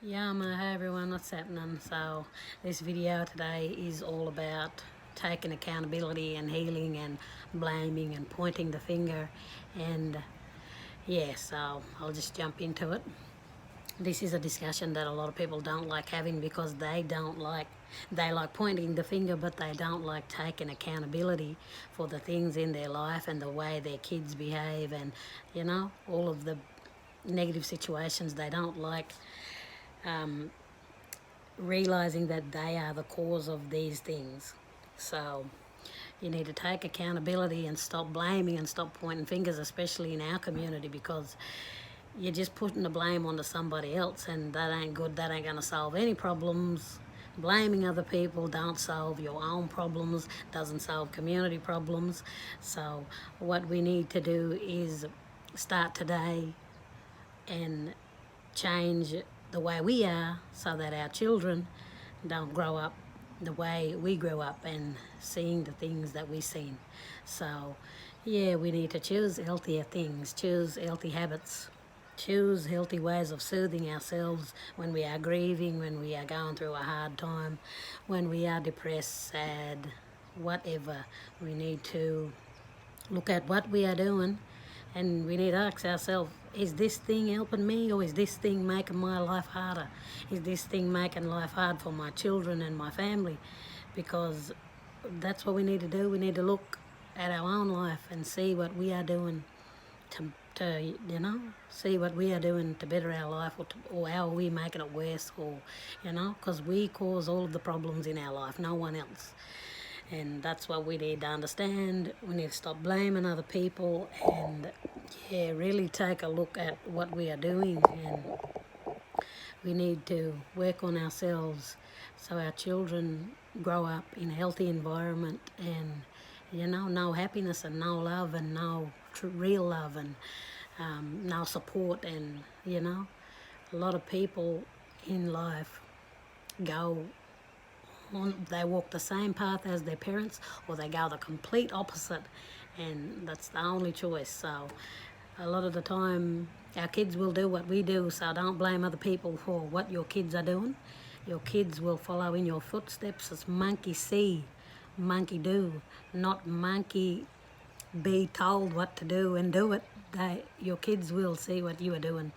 Hey everyone, what's happening? So this video today is all about taking accountability and healing and blaming and pointing the finger, and so I'll just jump into it. This is a discussion that a lot of people don't like having because they like pointing the finger, but they don't like taking accountability for the things in their life and the way their kids behave, and all of the negative situations. They don't like realizing that they are the cause of these things. So you need to take accountability and stop blaming and stop pointing fingers, especially in our community, because you're just putting the blame onto somebody else, and that ain't good. That ain't going to solve any problems. Blaming other people don't solve your own problems, doesn't solve community problems. So what we need to do is start today and change the way we are so that our children don't grow up the way we grew up and seeing the things that we've seen. So, we need to choose healthier things, choose healthy habits, choose healthy ways of soothing ourselves when we are grieving, when we are going through a hard time, when we are depressed, sad, whatever. We need to look at what we are doing, and we need to ask ourselves, is this thing helping me, or is this thing making my life harder? Is this thing making life hard for my children and my family? Because that's what we need to do. We need to look at our own life and see what we are doing to see what we are doing to better our life, or how are we making it worse, or because we cause all of the problems in our life, no one else. And that's what we need to understand. We need to stop blaming other people and really take a look at what we are doing, and we need to work on ourselves so our children grow up in a healthy environment, and know happiness and know love and know real love, and know support. And a lot of people in life go they walk the same path as their parents, or they go the complete opposite, and that's the only choice. So a lot of the time our kids will do what we do, so don't blame other people for what your kids are doing. Your kids will follow in your footsteps. It's monkey see, monkey do, not monkey be told what to do and do it. Your kids will see what you are doing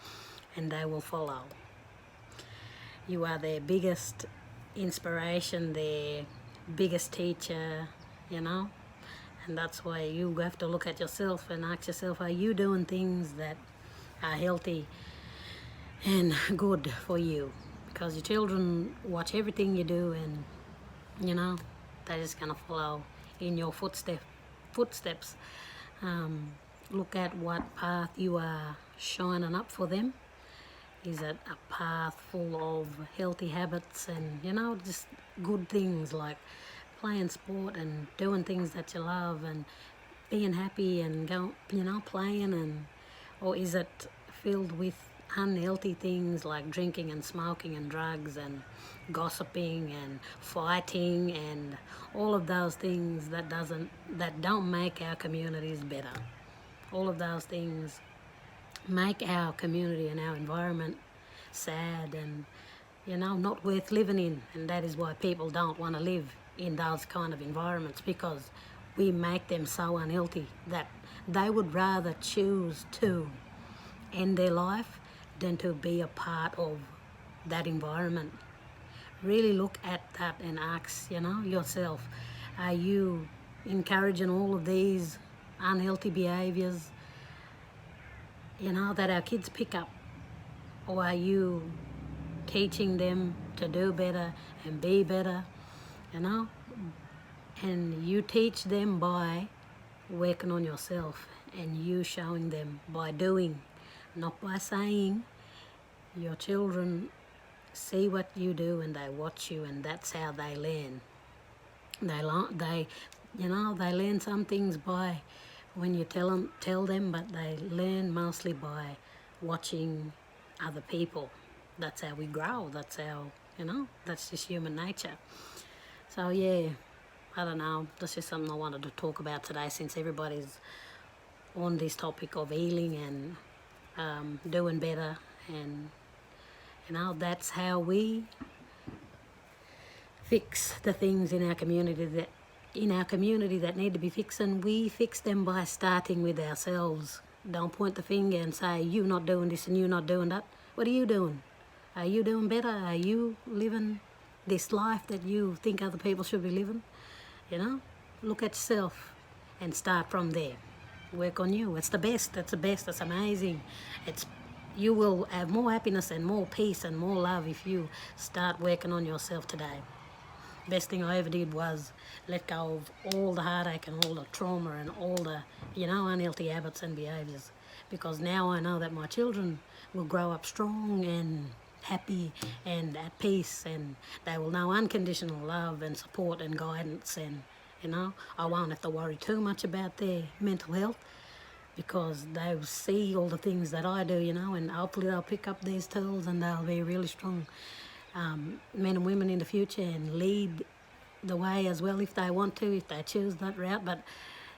and they will follow. You are their biggest inspiration, their biggest teacher, and that's why you have to look at yourself and ask yourself, are you doing things that are healthy and good for you? Because your children watch everything you do, and they're just going to follow in your footsteps. Look at what path you are shining up for them. Is it a path full of healthy habits and just good things like playing sport and doing things that you love and being happy and playing, and or is it filled with unhealthy things like drinking and smoking and drugs and gossiping and fighting and all of those things that don't make our communities better? All of those things make our community and our environment sad and not worth living in. And that is why people don't want to live in those kind of environments, because we make them so unhealthy that they would rather choose to end their life than to be a part of that environment. Really look at that and ask yourself, are you encouraging all of these unhealthy behaviors that our kids pick up? Or are you teaching them to do better and be better, And you teach them by working on yourself, and you showing them by doing, not by saying. Your children see what you do and they watch you, and that's how they learn. They learn some things by when you tell them, but they learn mostly by watching other people. That's how we grow. That's how, that's just human nature. So I don't know, that's just something I wanted to talk about today, since everybody's on this topic of healing and doing better, and You know, that's how we fix the things in our community that need to be fixed, and we fix them by starting with ourselves. Don't point the finger and say, you're not doing this and you're not doing that. What are you doing? Are you doing better? Are you living this life that you think other people should be living? You know, look at yourself and start from there. Work on you. It's the best. It's the best. It's amazing. You will have more happiness and more peace and more love if you start working on yourself today. Best thing I ever did was let go of all the heartache and all the trauma and all the, unhealthy habits and behaviours. Because now I know that my children will grow up strong and happy and at peace, and they will know unconditional love and support and guidance, and I won't have to worry too much about their mental health, because they'll see all the things that I do, and hopefully they'll pick up these tools and they'll be really strong men and women in the future and lead the way as well if they want to, if they choose that route. But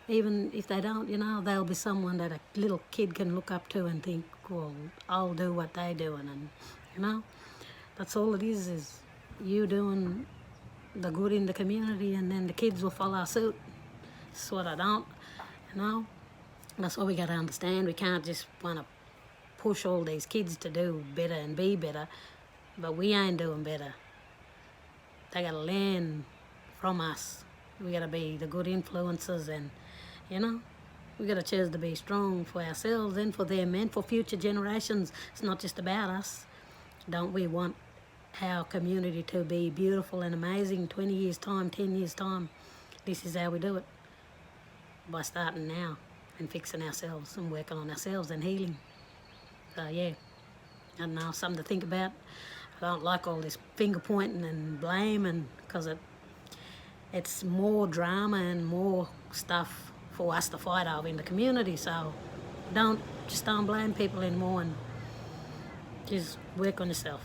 even if they don't, they'll be someone that a little kid can look up to and think, well, I'll do what they're doing. And that's all it is you doing the good in the community, and then the kids will follow suit. That's what I don't, that's what we got to understand. We can't just want to push all these kids to do better and be better, but we ain't doing better. They got to learn from us. We got to be the good influences, and we got to choose to be strong for ourselves and for them and for future generations. It's not just about us. Don't we want our community to be beautiful and amazing 20 years time, 10 years time? This is how we do it, by starting now and fixing ourselves and working on ourselves and healing. So yeah, I don't know, something to think about. I don't like all this finger pointing and blame, and because it's more drama and more stuff for us to fight over in the community. So don't blame people anymore, and just work on yourself.